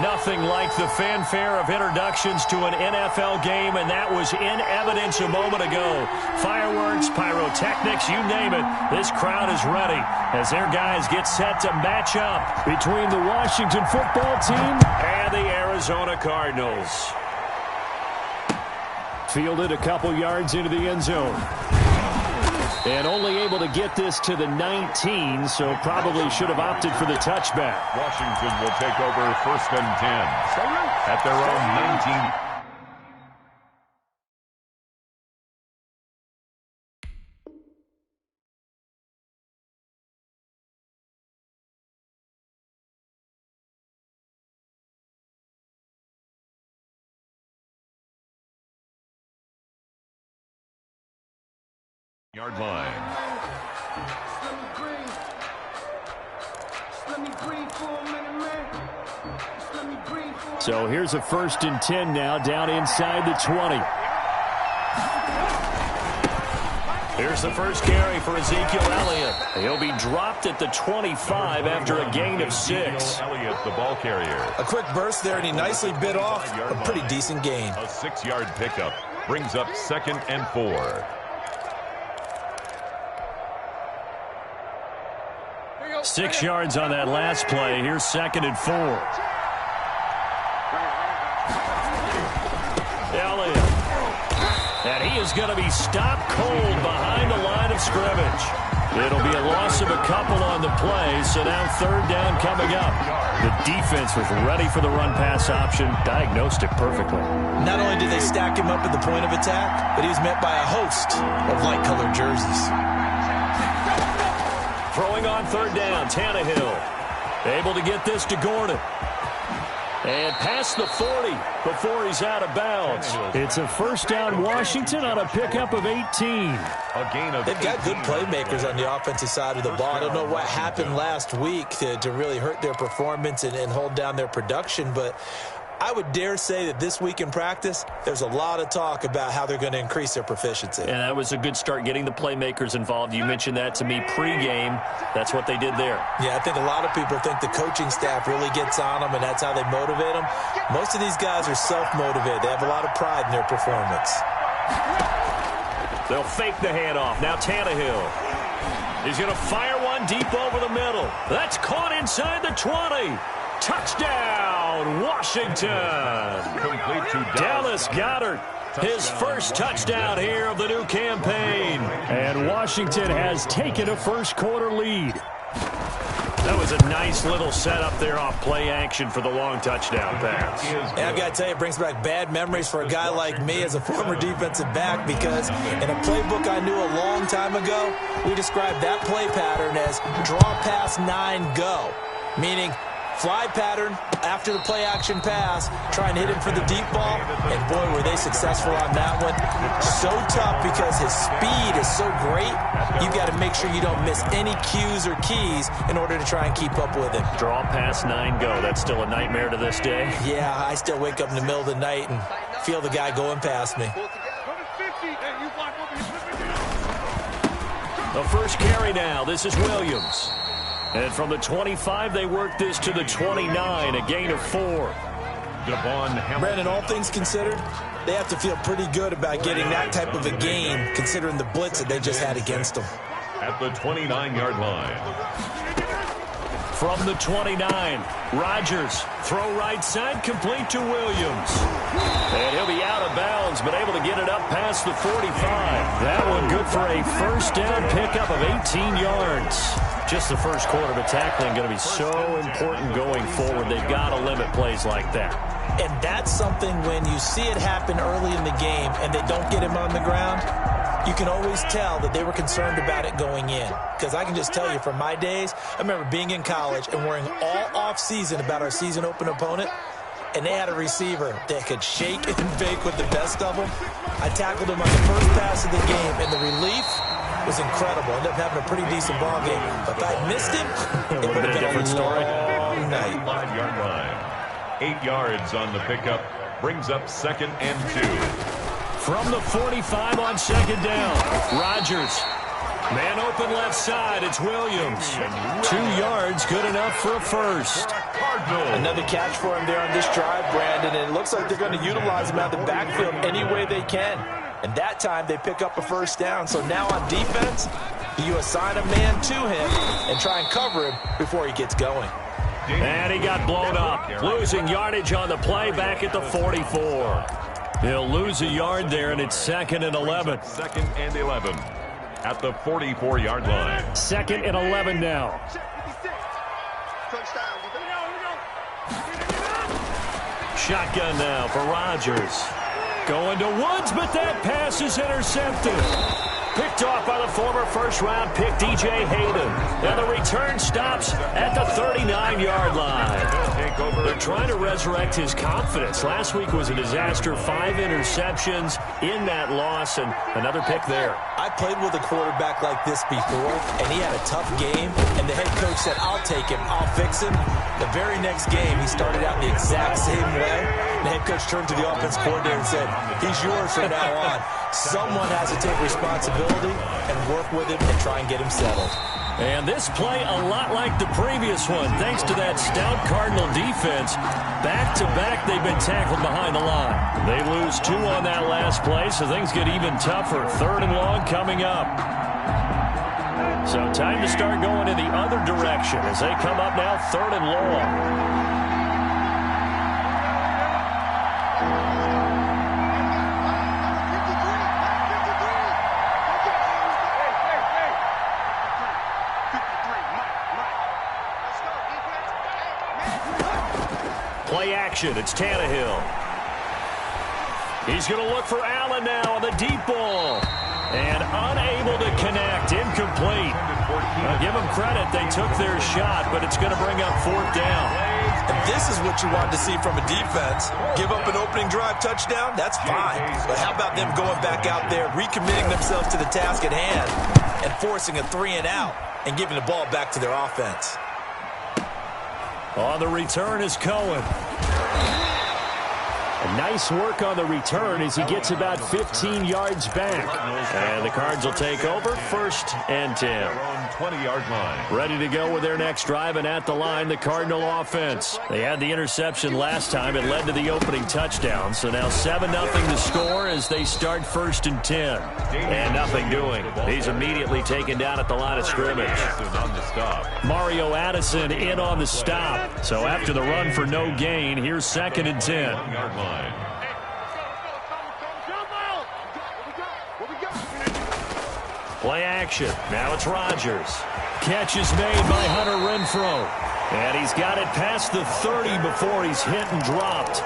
Nothing like the fanfare of introductions to an NFL game, and that was in evidence a moment ago. Fireworks, pyrotechnics, you name it. This crowd is ready as their guys get set to match up between the Washington football team and the Arizona Cardinals. Fielded a couple yards into the end zone. And only able to get this to the 19, so probably should have opted for the touchback. Washington will take over 1st and 10 at their own 19. Yard line. So here's a 1st and 10 now, down inside the 20. Here's the first carry for Ezekiel Elliott. He'll be dropped at the 25 after a gain of 6. Elliott, the ball carrier. A quick burst there, and he nicely bit off a pretty decent gain. A 6-yard pickup brings up 2nd and 4. 6 yards on that last play. Here's 2nd and 4. Elliott. And he is going to be stopped cold behind the line of scrimmage. It'll be a loss of a couple on the play, so now 3rd down coming up. The defense was ready for the run-pass option, diagnosed it perfectly. Not only did they stack him up at the point of attack, but he was met by a host of light-colored jerseys. Throwing on 3rd down, Tannehill. Able to get this to Gordon. And past the 40 before he's out of bounds. It's a 1st down Washington on a pickup of 18. A gain of They've got good playmakers on the offensive side of the ball. I don't know what happened last week to really hurt their performance and hold down their production, but I would dare say that this week in practice, there's a lot of talk about how they're going to increase their proficiency. And that was a good start, getting the playmakers involved. You mentioned that to me pregame. That's what they did there. Yeah, I think a lot of people think the coaching staff really gets on them, and that's how they motivate them. Most of these guys are self-motivated. They have a lot of pride in their performance. They'll fake the handoff. Now Tannehill. He's going to fire one deep over the middle. That's caught inside the 20. Touchdown, Washington. complete to Dallas Goedert, his first touchdown here of the new campaign. And Washington has taken a first-quarter lead. That was a nice little setup there off play action for the long touchdown pass. And I've got to tell you, it brings back bad memories for a guy like me as a former defensive back, because in a playbook I knew a long time ago, we described that play pattern as draw pass 9 go, meaning fly pattern after the play action pass, trying to hit him for the deep ball, and boy, were they successful on that one. So tough because his speed is so great, you've got to make sure you don't miss any cues or keys in order to try and keep up with him. Draw pass 9 go. That's still a nightmare to this day. Yeah, I still wake up in the middle of the night and feel the guy going past me. The first carry now. This is Williams. And from the 25, they work this to the 29, a gain of 4. Devon Hamilton. Brandon, all things considered, they have to feel pretty good about getting that type of a gain, considering the blitz that they just had against them. At the 29-yard line. From the 29, Rodgers, throw right side, complete to Williams. And he'll be out of bounds, but able to get it up past the 45. That one good for a first down pickup of 18 yards. Just the first quarter of tackling going to be so important going forward. They've got to limit plays like that. And that's something when you see it happen early in the game and they don't get him on the ground, you can always tell that they were concerned about it going in. Because I can just tell you from my days, I remember being in college and worrying all off-season about our season open opponent, and they had a receiver that could shake and bake with the best of them. I tackled him on the first pass of the game, and the relief was incredible. Ended up having a pretty decent ball game. But if I'd missed him, it would have been a different story. Night. 5-yard line. 8 yards on the pickup. Brings up 2nd and 2. From the 45 on 2nd down, Rodgers. Man open left side, it's Williams. 2 yards, good enough for a first. Cardinals. Another catch for him there on this drive, Brandon, and it looks like they're going to utilize him out of the backfield any way they can. And that time they pick up a first down. So now on defense, you assign a man to him and try and cover him before he gets going. And he got blown up, losing yardage on the play back at the 44. He'll lose a yard there, and it's 2nd and 11. 2nd and 11 at the 44-yard line. 2nd and 11 now. Shotgun now for Rodgers. Going to Woods, but that pass is intercepted. Picked off by the former first-round pick, D.J. Hayden. And the return stops at the 39-yard line. They're trying to resurrect his confidence. Last week was a disaster. 5 interceptions in that loss, and another pick there. I played with a quarterback like this before, and he had a tough game, and the head coach said, I'll take him, I'll fix him. The very next game, he started out the exact same way. The head coach turned to the offense coordinator and said, he's yours from now on. Someone has to take responsibility and work with him and try and get him settled. And this play a lot like the previous one, thanks to that stout Cardinal defense. Back-to-back, they've been tackled behind the line. They lose 2 on that last play, so things get even tougher. 3rd and long coming up. So time to start going in the other direction as they come up now 3rd and long. Play action. It's Tannehill. He's going to look for Allen now on the deep ball. And unable to connect. Incomplete. I'll give them credit. They took their shot, but it's going to bring up 4th down. And this is what you want to see from a defense. Give up an opening drive touchdown, that's fine. But how about them going back out there, recommitting themselves to the task at hand, and forcing a 3-and-out and giving the ball back to their offense. On the return is Cohen. Nice work on the return as he gets about 15 yards back. And the Cards will take over 1st and 10. 20-yard line. Ready to go with their next drive, and at the line, the Cardinal offense. They had the interception last time. It led to the opening touchdown. So now 7-0 to score as they start 1st and 10. And nothing doing. He's immediately taken down at the line of scrimmage. Mario Addison in on the stop. So after the run for no gain, here's 2nd and 10. 1-yard line. Play action. Now it's Rodgers. Catch is made by Hunter Renfrow. And he's got it past the 30 before he's hit and dropped.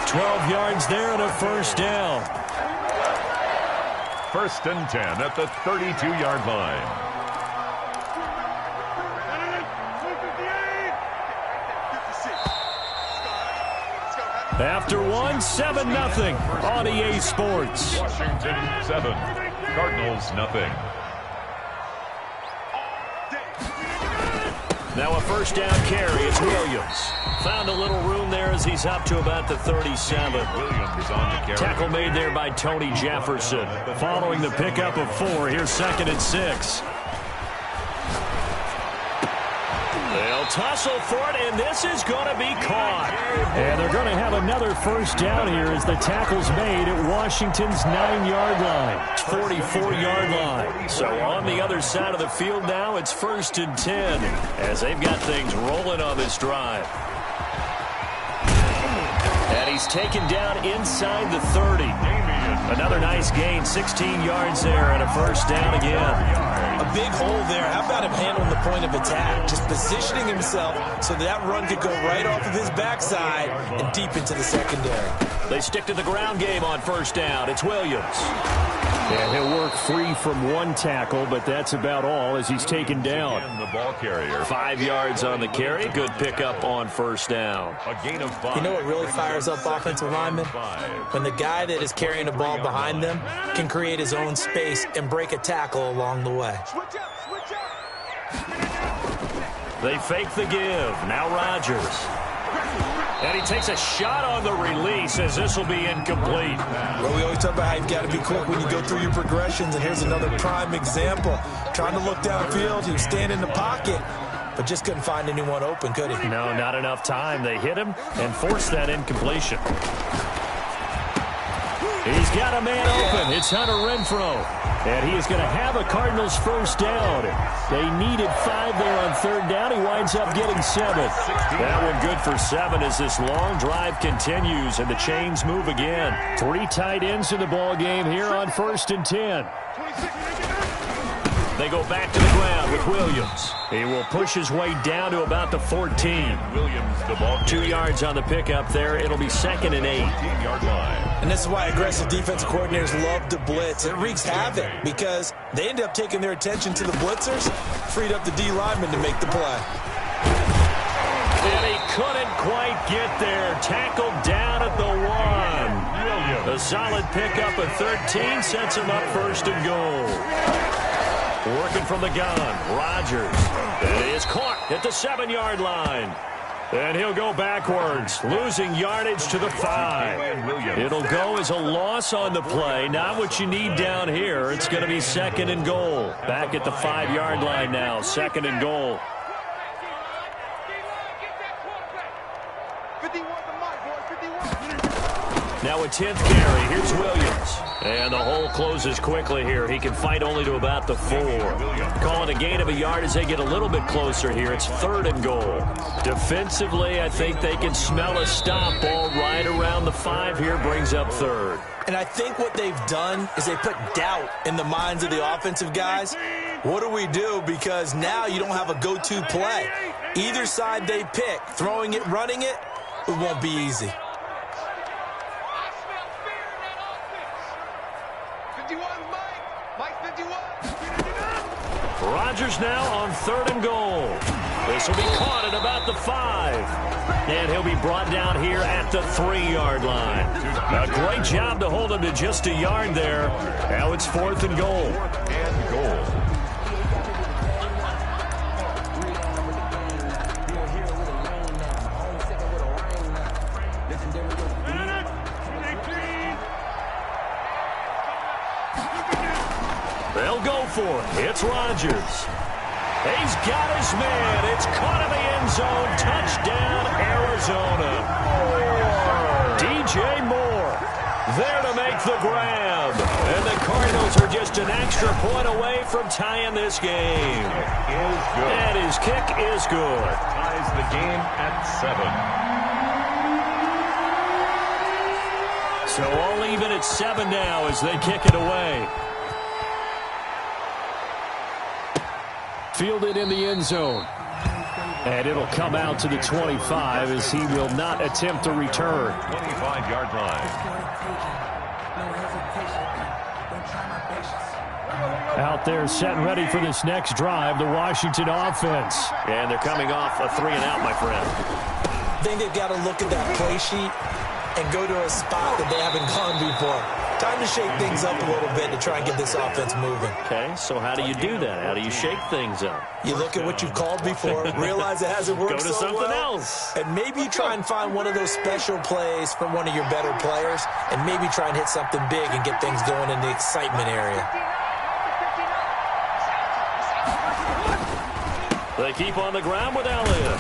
12 yards there and a 1st down. 1st and 10 at the 32-yard line. After 7-0 on EA Sports. Washington 7, Cardinals nothing. Now a 1st down carry. It's Williams. Found a little room there as he's up to about the 37. Williams on the carry. Tackle made there by Tony Jefferson. Following the pickup of 4, here's 2nd and 6. They'll tussle for it, and this is going to be caught. And they're going to have another 1st down here as the tackle's made at Washington's 9-yard line. 44-yard line. So on the other side of the field now, it's 1st and 10 as they've got things rolling on this drive. And he's taken down inside the 30. Another nice gain, 16 yards there, and a 1st down again. A big hole there. How about him handling the point of attack? Just positioning himself so that run could go right off of his backside and deep into the secondary. They stick to the ground game on 1st down. It's Williams. And he'll work free from 1 tackle, but that's about all as he's taken down. And the ball carrier. 5 yards on the carry. Good pickup on 1st down. A gain of 5. You know what really fires up offensive linemen? When the guy that is carrying the ball behind them can create his own space and break a tackle along the way. They fake the give. Now Rodgers. And he takes a shot on the release as this will be incomplete. Well, we always talk about how you've got to be quick when you go through your progressions, and here's another prime example. Trying to look downfield, he was standing in the pocket, but just couldn't find anyone open, could he? No, not enough time. They hit him and forced that incompletion. He's got a man open. It's Hunter Renfrow. And he is going to have a Cardinals first down. They needed 5 there on 3rd down. He winds up getting 7. That one good for 7 as this long drive continues and the chains move again. 3 tight ends in the ball game here on 1st and 10. They go back to the ground with Williams. He will push his way down to about the 14. Williams, the ball 2 yards on the pickup there. It'll be 2nd and 8. 15-yard line. And this is why aggressive defensive coordinators love to blitz. It wreaks havoc because they end up taking their attention to the blitzers, freed up the D lineman to make the play. And he couldn't quite get there. Tackled down at the 1. Williams. A solid pickup of 13 sets him up 1st and goal. Working from the gun, Rodgers. It is caught at the 7-yard line. And he'll go backwards, losing yardage to the 5. It'll go as a loss on the play. Not what you need down here. It's going to be 2nd and goal. Back at the 5-yard line now, 2nd and goal. Now a 10th carry. Here's Williams. And the hole closes quickly here. He can fight only to about the 4. Calling a gain of a yard as they get a little bit closer here. It's 3rd and goal. Defensively, I think they can smell a stop. Ball right around the 5 here brings up 3rd. And I think what they've done is they put doubt in the minds of the offensive guys. What do we do? Because now you don't have a go-to play. Either side they pick, throwing it, running it, it won't be easy. Rodgers now on 3rd and goal. This will be caught at about the 5. And he'll be brought down here at the 3-yard line. A great job to hold him to just a yard there. Now it's 4th and goal. And goal. They'll go for it. It's Rodgers. He's got his man. It's caught in the end zone. Touchdown, Arizona. DJ Moore there to make the grab. And the Cardinals are just an extra point away from tying this game. And his kick is good. Ties the game at 7. So all even at 7 now as they kick it away. Fielded in the end zone. And it'll come out to the 25 as he will not attempt to return. 25-yard line. Out there set and ready for this next drive, the Washington offense. And thee coming off a 3-and-out, my friend. I think they've got to look at that play sheet and go to a spot that they haven't gone before. Time to shake things up a little bit to try and get this offense moving. Okay, so how do you do that? How do you shake things up? You look at what you've called before, realize it hasn't worked Go to so something well, else. and maybe you try and find one of those special plays from one of your better players, and maybe try and hit something big and get things going in the excitement area. They keep on the ground with Elliott.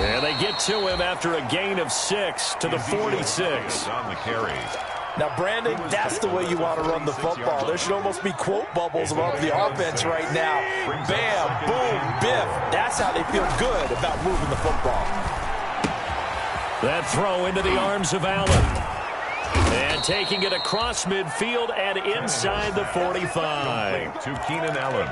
And they get to him after a gain of 6 to the 46. On the carry. Now, Brandon, that's the way you want to run the football. There should almost be quote bubbles above the offense right now. Bam, boom, biff. That's how they feel good about moving the football. That throw into the arms of Allen. And taking it across midfield and inside the 45. To Keenan Allen.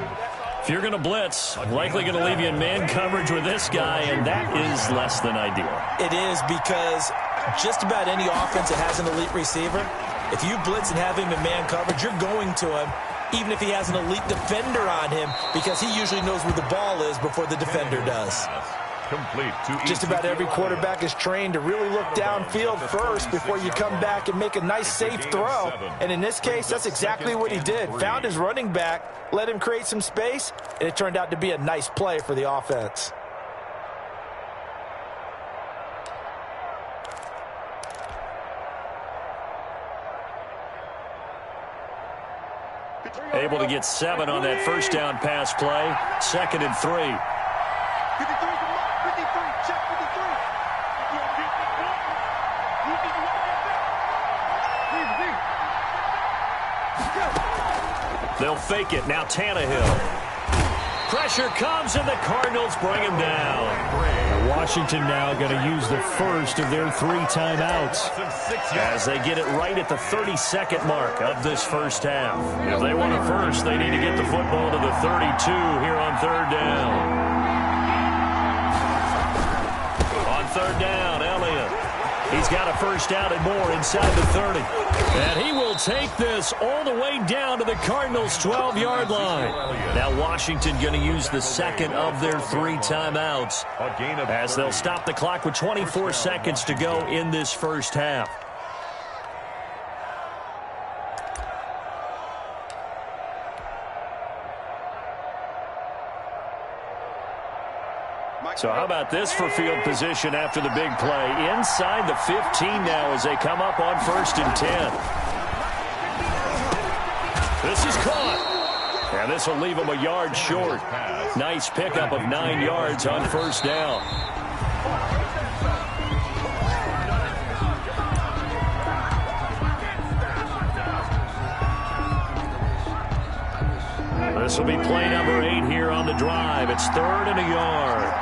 If you're going to blitz, likely going to leave you in man coverage with this guy, and that is less than ideal. It is because just about any offense that has an elite receiver, if you blitz and have him in man coverage, you're going to him, even if he has an elite defender on him, because he usually knows where the ball is before the defender does. Complete to Just about every quarterback is trained to really look downfield first before you come back and make a nice, safe throw. And in this case, that's exactly what he did. Found his running back, let him create some space, and it turned out to be a nice play for the offense. Able to get 7 on that first down pass play. 2nd and 3. They'll fake it. Now Tannehill. Pressure comes, and the Cardinals bring him down. Washington now going to use the first of their 3 timeouts as they get it right at the 32nd mark of this first half. If they want a first, they need to get the football to the 32 here on 3rd down. On 3rd down, Elliott. He's got a first down and more inside the 30. And he will take this all the way down to the Cardinals' 12-yard line. Now Washington going to use the second of their 3 timeouts as they'll stop the clock with 24 seconds to go in this first half. So how about this for field position after the big play? Inside the 15 now as they come up on 1st and 10. This is caught. And this will leave them a yard short. Nice pickup of 9 yards on 1st down. This will be play number 8 here on the drive. It's 3rd and a yard.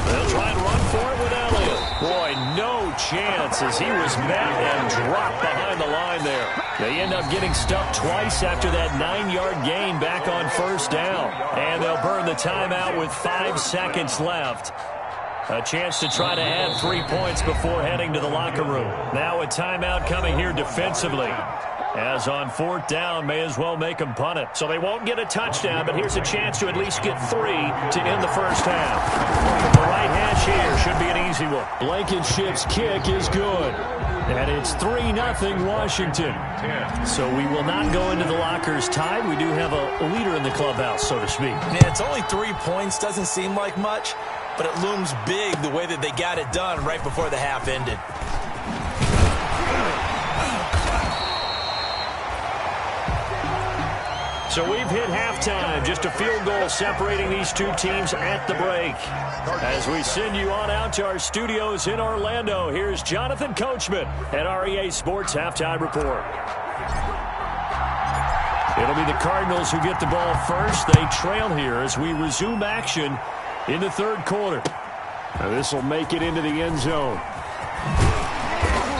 They'll try and run for it with Elliott. Boy, no chance as he was met and dropped behind the line there. They end up getting stuffed twice after that 9-yard gain back on 1st down. And they'll burn the timeout with 5 seconds left. A chance to try to add 3 points before heading to the locker room. Now a timeout coming here defensively. As on 4th down, may as well make them punt it. So they won't get a touchdown, but here's a chance to at least get 3 to end the first half. From the right hash here, should be an easy one. Blankenship's kick is good. And it's 3-0 Washington. So we will not go into the lockers tied. We do have a leader in the clubhouse, so to speak. Man, it's only 3 points. Doesn't seem like much, but it looms big the way that they got it done right before the half ended. So we've hit halftime. Just a field goal separating these two teams at the break. As we send you on out to our studios in Orlando, here's Jonathan Coachman at REA Sports Halftime Report. It'll be the Cardinals who get the ball first. They trail here as we resume action in the 3rd quarter. Now this will make it into the end zone.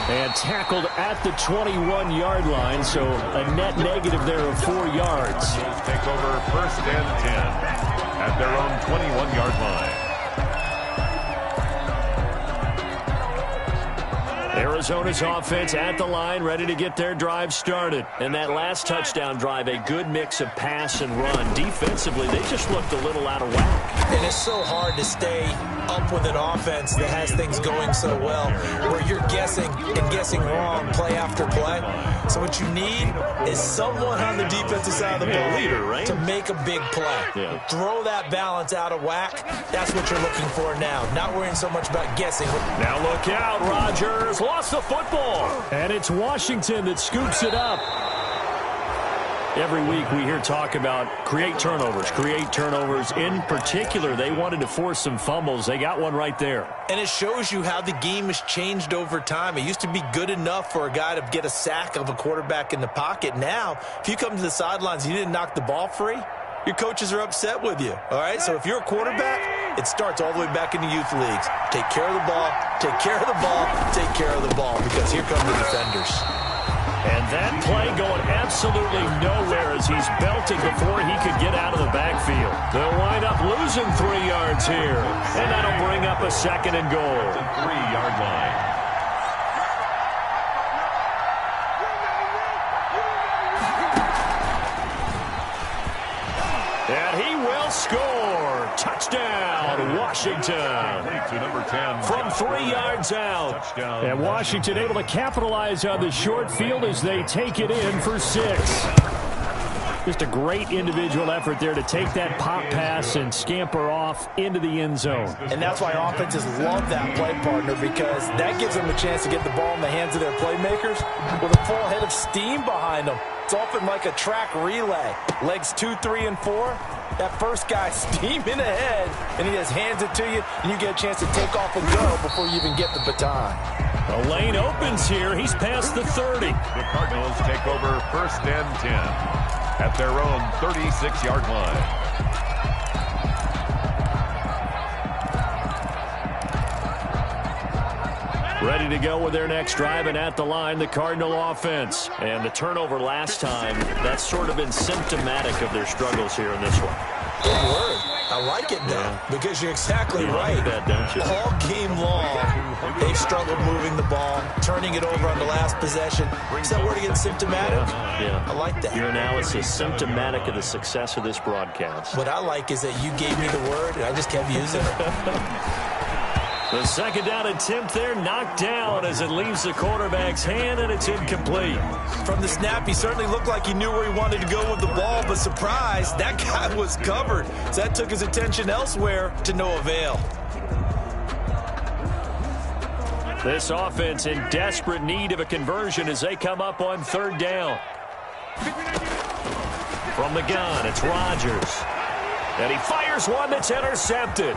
And tackled at the 21-yard line, so a net negative there of 4 yards. Take over 1st and 10 at their own 21-yard line. Arizona's offense at the line, ready to get their drive started. And that last touchdown drive, a good mix of pass and run. Defensively, they just looked a little out of whack. And it's so hard to stay up with an offense that has things going so well, where you're guessing and guessing wrong play after play. So what you need is someone on the defensive side of the ball leader, right? to make a big play. Yeah. Throw that balance out of whack. That's what you're looking for now. Not worrying so much about guessing. Now look out, Rodgers lost the football. And it's Washington that scoops it up. Every week we hear talk about create turnovers. In particular, they wanted to force some fumbles. They got one right there. And it shows you how the game has changed over time. It used to be good enough for a guy to get a sack of a quarterback in the pocket. Now, if you come to the sidelines and you didn't knock the ball free, your coaches are upset with you. All right? So if you're a quarterback, it starts all the way back in the youth leagues. Take care of the ball, take care of the ball, take care of the ball, because here come the defenders. And that play going absolutely nowhere as he's belted before he could get out of the backfield. They'll wind up losing 3 yards here. And that'll bring up a 2nd and goal. 3-yard line. And he will score. Touchdown, Washington. To number 10. From 3 yards out. Touchdown. And Washington able to capitalize on the short field as they take it in for 6. Just a great individual effort there to take that pop pass and scamper off into the end zone. And that's why offenses love that play partner, because that gives them a chance to get the ball in the hands of their playmakers with a full head of steam behind them. It's often like a track relay. Legs 2, 3, and 4. That first guy steaming ahead, and he just hands it to you, and you get a chance to take off and go before you even get the baton. The lane opens here. He's past the 30. The Cardinals take over 1st and 10 at their own 36-yard line. Ready to go with their next drive, and at the line, the Cardinal offense. And the turnover last time, that's sort of been symptomatic of their struggles here in this one. Good word. I like it, though, because you're exactly right. Like that, don't you? All game long, they've struggled moving the ball, turning it over on the last possession. Is that word again, symptomatic? Yeah. I like that. Your analysis symptomatic of the success of this broadcast. What I like is that you gave me the word, and I just kept using it. The second down attempt there knocked down as it leaves the quarterback's hand, and it's incomplete. From the snap, he certainly looked like he knew where he wanted to go with the ball, but surprise, that guy was covered. So that took his attention elsewhere to no avail. This offense in desperate need of a conversion as they come up on 3rd down. From the gun, it's Rodgers. And he fires one that's intercepted.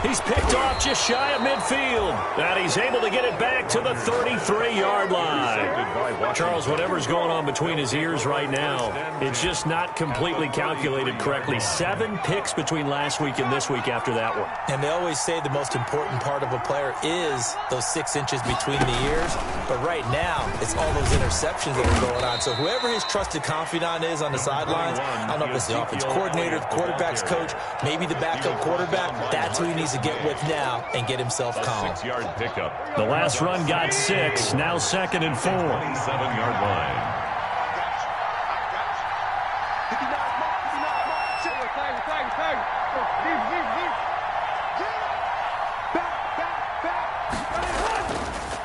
He's picked off just shy of midfield. And he's able to get it back to the 33-yard line. Charles, whatever's going on between his ears right now, it's just not completely calculated correctly. 7 picks between last week and this week after that one. And they always say the most important part of a player is those 6 inches between the ears. But right now, it's all those interceptions that are going on. So whoever his trusted confidant is on the sidelines, I don't know if it's the offense coordinator, the quarterback's coach, maybe the backup quarterback, that's who he needs to get with now and get himself calm. 6-yard pickup. The last run got 6, now 2nd and 4. 27-yard line.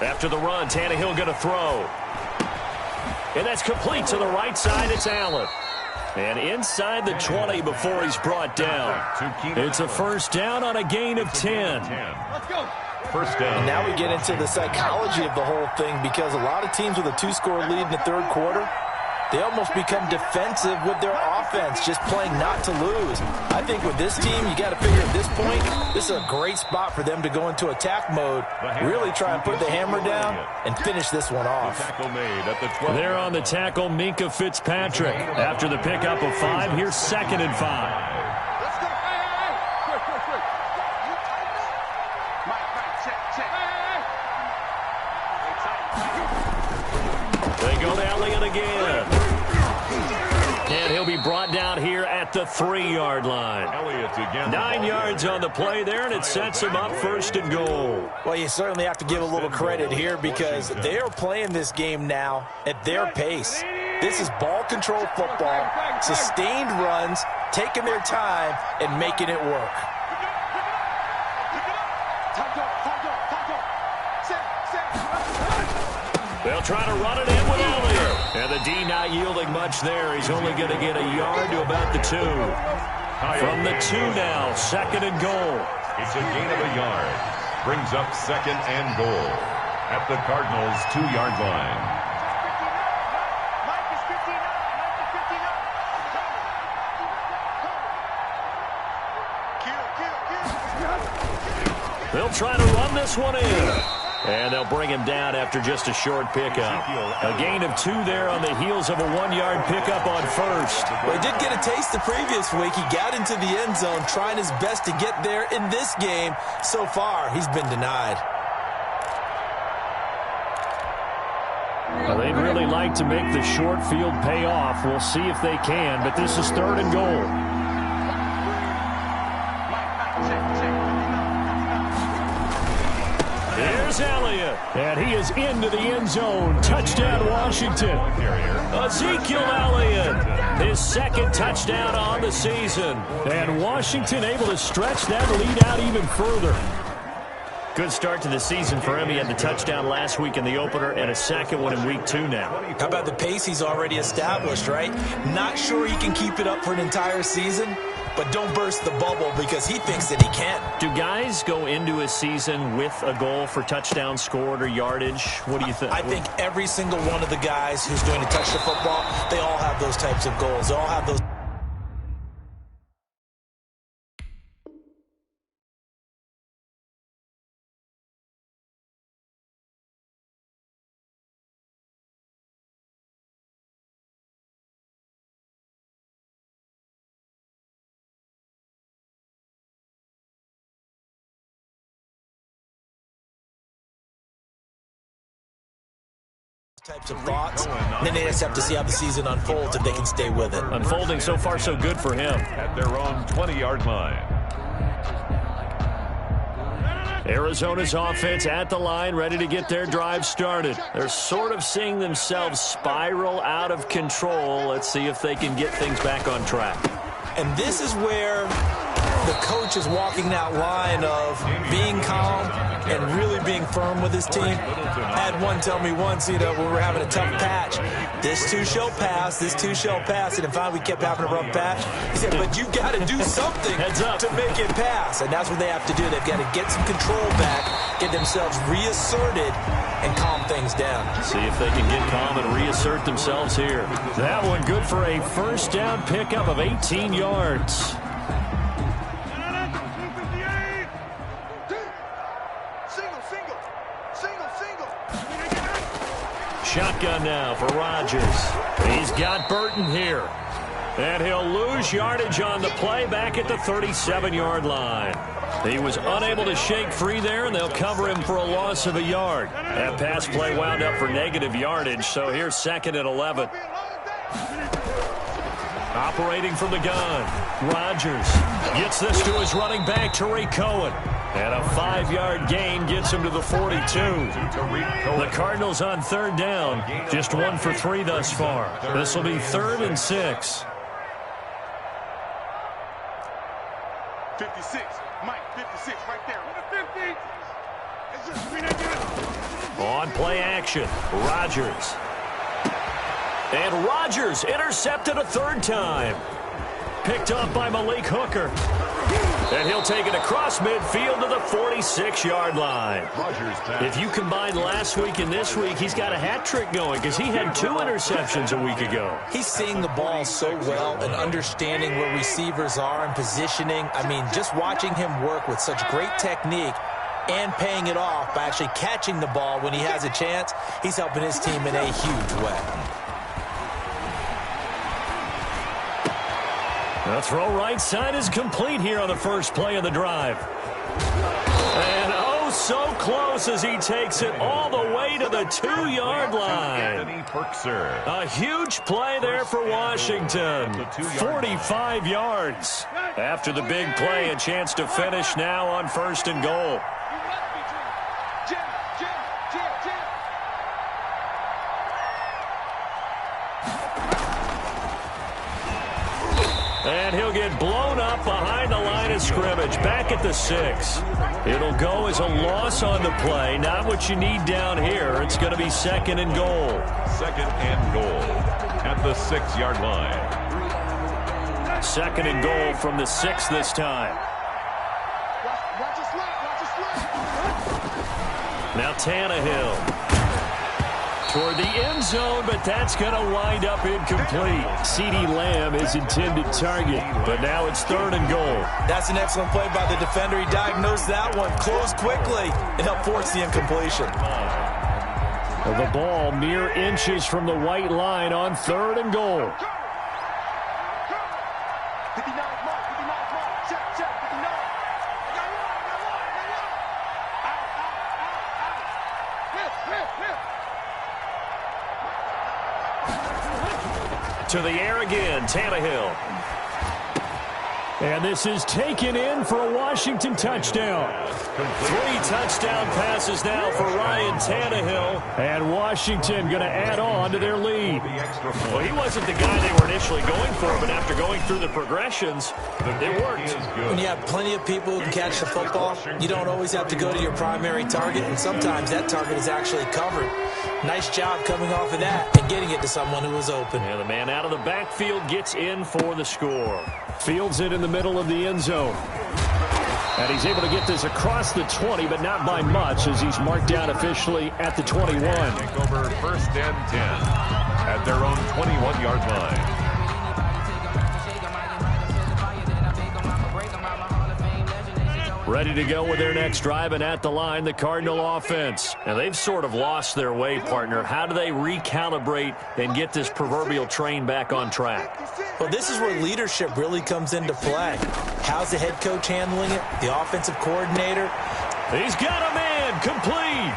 After the run, Tannehill going to throw. And that's complete to the right side. It's Allen. And inside the 20 before he's brought down. It's a 1st down on a gain of 10. Let's go. 1st down. And now we get into the psychology of the whole thing, because a lot of teams with a 2-score lead in the 3rd quarter, they almost become defensive with their offense, just playing not to lose. I think with this team, you got to figure at this point, this is a great spot for them to go into attack mode, really try and put the hammer down and finish this one off. They're on the tackle, Minkah Fitzpatrick. After the pickup of 5, here's 2nd and 5. They go to Elliott again. And he'll be brought down here at the 3-yard line. 9 yards on the play there, and it sets him up 1st and goal. Well, you certainly have to give a little credit here, because they are playing this game now at their pace. This is ball control football, sustained runs, taking their time, and making it work. They'll try to run it in with Elliott. And the D not yielding much there. He's only going to get a yard to about the 2. From the 2 now, 2nd and goal. It's a gain of a yard. Brings up 2nd and goal at the Cardinals' 2-yard line. They'll try to run this one in. And they'll bring him down after just a short pickup. A gain of 2 there on the heels of a 1-yard pickup on 1st. Well, he did get a taste the previous week. He got into the end zone, trying his best to get there in this game. So far, he's been denied. Well, they'd really like to make the short field pay off. We'll see if they can, but this is 3rd and goal. Here's Elliott, and he is into the end zone. Touchdown, Washington. Ezekiel Elliott, his 2nd touchdown on the season. And Washington able to stretch that lead out even further. Good start to the season for him. He had the touchdown last week in the opener and a second one in week 2 now. How about the pace he's already established, right? Not sure he can keep it up for an entire season, but don't burst the bubble because he thinks that he can. Do guys go into a season with a goal for touchdown scored or yardage? What do you think? I think every single one of the guys who's going to touch the football, they all have those types of goals. They all have those. Types of thoughts, and then they just have to see how the season unfolds if they can stay with it. Unfolding so far so good for him. At their own 20-yard line. Arizona's offense at the line, ready to get their drive started. They're sort of seeing themselves spiral out of control. Let's see if they can get things back on track. And this is where the coach is walking that line of being calm and really being firm with his team. I had one tell me once, when we were having a tough patch, this too shall pass, this too shall pass. And finally we kept having a rough patch. He said, but you got to do something to make it pass. And that's what they have to do. They've got to get some control back, get themselves reasserted, and calm things down. See if they can get calm and reassert themselves here. That one good for a first down pickup of 18 yards. Shotgun now for Rodgers. He's got Burton here. And he'll lose yardage on the play back at the 37-yard line. He was unable to shake free there, and they'll cover him for a loss of a yard. That pass play wound up for negative yardage, so here's 2nd and 11. Operating from the gun, Rodgers gets this to his running back, Tariq Cohen. And a 5-yard gain gets him to the 42. The Cardinals on 3rd down, just 1 for 3 thus far. This will be 3rd and 6. 56, Mike, 56 right there. 50. On play action, Rodgers. And Rodgers intercepted a 3rd time. Picked up by Malik Hooker. And he'll take it across midfield to the 46-yard line. If you combine last week and this week, he's got a hat trick going because he had 2 interceptions a week ago. He's seeing the ball so well and understanding where receivers are and positioning. I mean, just watching him work with such great technique and paying it off by actually catching the ball when he has a chance, he's helping his team in a huge way. The throw right side is complete here on the first play of the drive. And oh, so close as he takes it all the way to the 2-yard line. A huge play there for Washington. 45 yards. After the big play, a chance to finish now on 1st and goal. And he'll get blown up behind the line of scrimmage, back at the 6. It'll go as a loss on the play, not what you need down here. It's going to be 2nd and goal. 2nd and goal at the 6-yard line. 2nd and goal from the 6 this time. Now Tannehill toward the end zone, but that's going to wind up incomplete. CeeDee Lamb is intended target, but now it's 3rd and goal. That's an excellent play by the defender. He diagnosed that one, closed quickly, and helped force the incompletion. The ball mere inches from the white line on 3rd and goal. To the air again, Tannehill. And this is taken in for a Washington touchdown. 3 touchdown passes now for Ryan Tannehill. And Washington going to add on to their lead. Well, he wasn't the guy they were initially going for, but after going through the progressions, it worked. When you have plenty of people who can catch the football, you don't always have to go to your primary target, and sometimes that target is actually covered. Nice job coming off of that and getting it to someone who was open. And the man out of the backfield gets in for the score. Fields it in the middle of the end zone. And he's able to get this across the 20, but not by much, as he's marked down officially at the 21. Take over 1st and 10 at their own 21-yard line. Ready to go with their next drive, and at the line, the Cardinal offense. Now, they've sort of lost their way, partner. How do they recalibrate and get this proverbial train back on track? Well, this is where leadership really comes into play. How's the head coach handling it? The offensive coordinator? He's got a man complete.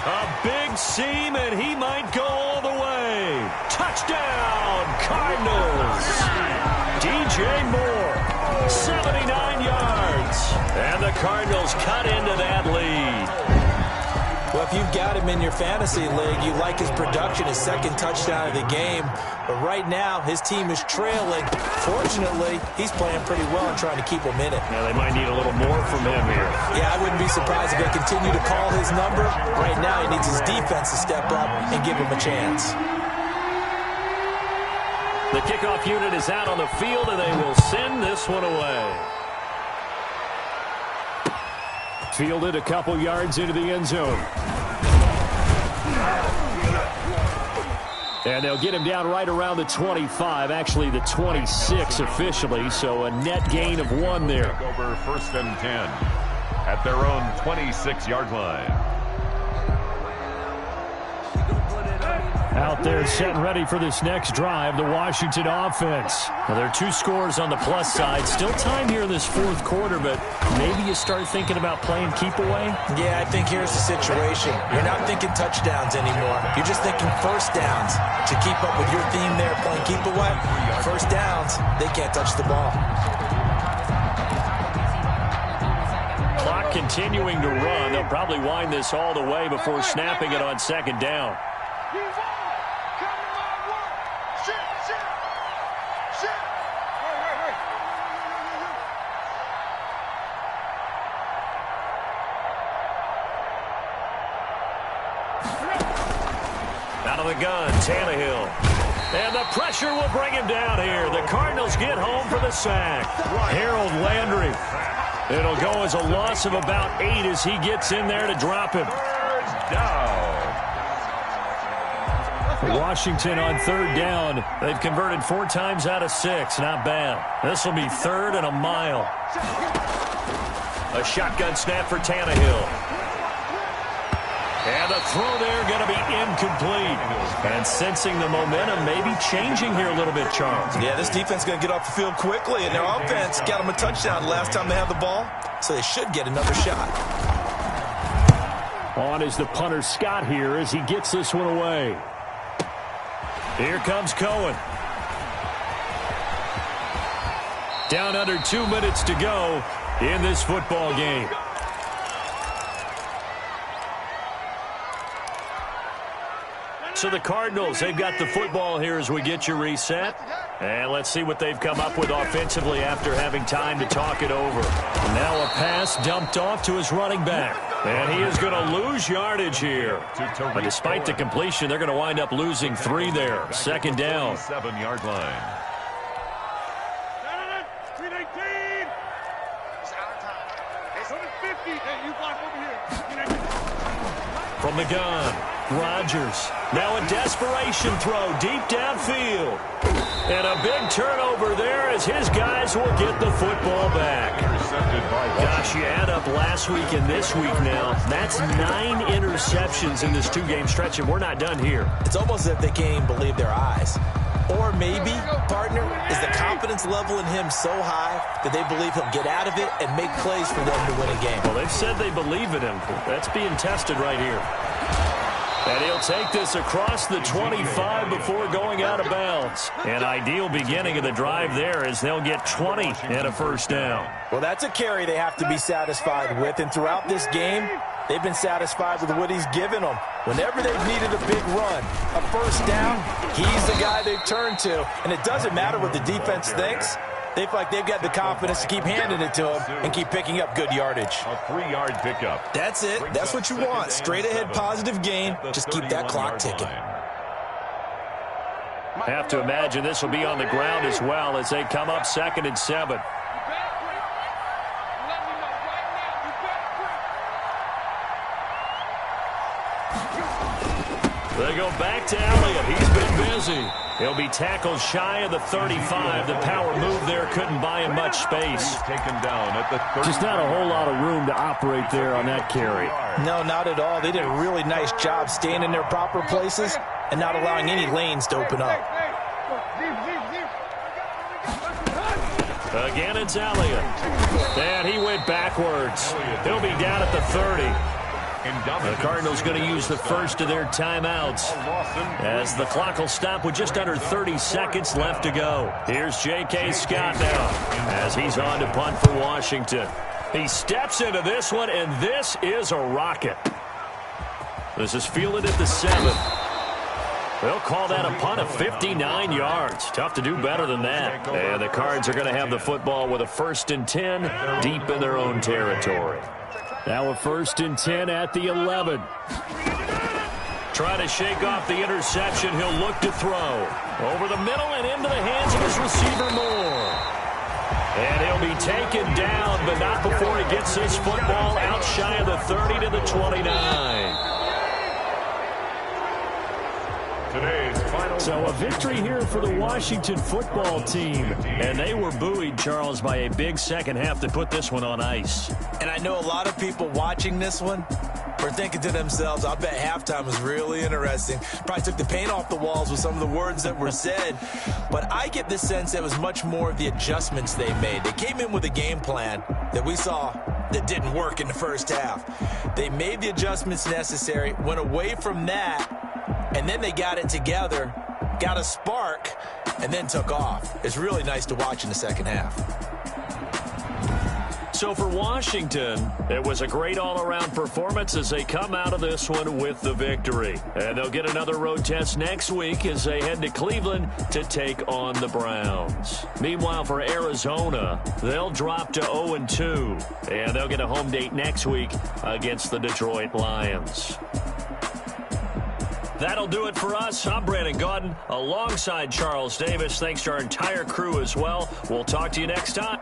A big seam, and he might go all the way. Touchdown, Cardinals. DJ Moore, 79 yards. And the Cardinals cut into that lead. Well, if you've got him in your fantasy league, you like his production, his 2nd touchdown of the game. But right now, his team is trailing. Fortunately, he's playing pretty well and trying to keep him in it. Now, they might need a little more from him here. Yeah, I wouldn't be surprised if they continue to call his number. Right now, he needs his defense to step up and give him a chance. The kickoff unit is out on the field, and they will send this one away. Fielded a couple yards into the end zone. And they'll get him down right around the 25, actually the 26 officially, so a net gain of 1 there. Take over 1st and 10 at their own 26-yard line. Out there set and ready for this next drive, the Washington offense. Well, there are 2 scores on the plus side. Still time here in this 4th quarter, but maybe you start thinking about playing keep away? Yeah, I think here's the situation. You're not thinking touchdowns anymore. You're just thinking 1st downs. To keep up with your theme there, playing keep away, 1st downs, they can't touch the ball. Clock continuing to run. They'll probably wind this all the way before snapping it on 2nd down. Out of the gun, Tannehill. And the pressure will bring him down here. The Cardinals get home for the sack. Harold Landry. It'll go as a loss of about 8 as he gets in there to drop him. Washington on 3rd down. They've converted 4 times out of 6. Not bad. This will be 3rd and a mile. A shotgun snap for Tannehill. And the throw there going to be incomplete. And sensing the momentum maybe changing here a little bit, Charles. Yeah, this defense is going to get off the field quickly, and their offense got them a touchdown the last time they had the ball, so they should get another shot. On is the punter Scott here as he gets this one away. Here comes Cohen. Down under 2 minutes to go in this football game. So the Cardinals, they've got the football here as we get you reset. And let's see what they've come up with offensively after having time to talk it over. Now a pass dumped off to his running back. And he is going to lose yardage here. But despite the completion, they're going to wind up losing 3 there. 2nd down. 7-yard line. From the gun, Rodgers. Now a desperation throw deep downfield. And a big turnover there as his guys will get the football back. Gosh, you add up last week and this week now. That's 9 interceptions in this 2-game stretch, and we're not done here. It's almost as if they can't even believe their eyes. Or maybe, partner, is the confidence level in him so high that they believe he'll get out of it and make plays for them to win a game. Well, they've said they believe in him. That's being tested right here. And he'll take this across the 25 before going out of bounds. An ideal beginning of the drive there as they'll get 20 and a first down. Well, that's a carry they have to be satisfied with. And throughout this game, they've been satisfied with what he's given them. Whenever they've needed a big run, a first down, he's the guy they've turned to. And it doesn't matter what the defense thinks. They feel like they've got the confidence to keep handing it to him and keep picking up good yardage. A 3-yard pickup. That's it. That's what you want. Straight ahead positive gain. Just keep that clock ticking. Have to imagine this will be on the ground as well as they come up 2nd and 7. They go back to Elliott. He's been busy. He'll be tackled shy of the 35. The power move there couldn't buy him much space. Taken down at the 30. Just not a whole lot of room to operate there on that carry. No, not at all. They did a really nice job staying in their proper places and not allowing any lanes to open up. Again, it's Elliott. And he went backwards. He'll be down at the 30. The Cardinals going to use the first of their timeouts as the clock will stop with just under 30 seconds left to go. Here's J.K. Scott now as he's on to punt for Washington. He steps into this one, and this is a rocket. This is fielded at the 7. They'll call that a punt of 59 yards. Tough to do better than that. And the Cards are going to have the football with a 1st and 10 deep in their own territory. Now a 1st and 10 at the 11. Trying to shake off the interception. He'll look to throw. Over the middle and into the hands of his receiver Moore. And he'll be taken down, but not before he gets his football out shy of the 30 to the 29. So a victory here for the Washington football team. And they were buoyed, Charles, by a big second half that put this one on ice. And I know a lot of people watching this one were thinking to themselves, I bet halftime was really interesting. Probably took the paint off the walls with some of the words that were said. But I get the sense that it was much more of the adjustments they made. They came in with a game plan that we saw that didn't work in the first half. They made the adjustments necessary, went away from that, and then they got it together, got a spark, and then took off. It's really nice to watch in the second half. So for Washington, it was a great all-around performance as they come out of this one with the victory. And they'll get another road test next week as they head to Cleveland to take on the Browns. Meanwhile, for Arizona, they'll drop to 0-2, and they'll get a home date next week against the Detroit Lions. That'll do it for us. I'm Brandon Gaudin alongside Charles Davis. Thanks to our entire crew as well. We'll talk to you next time.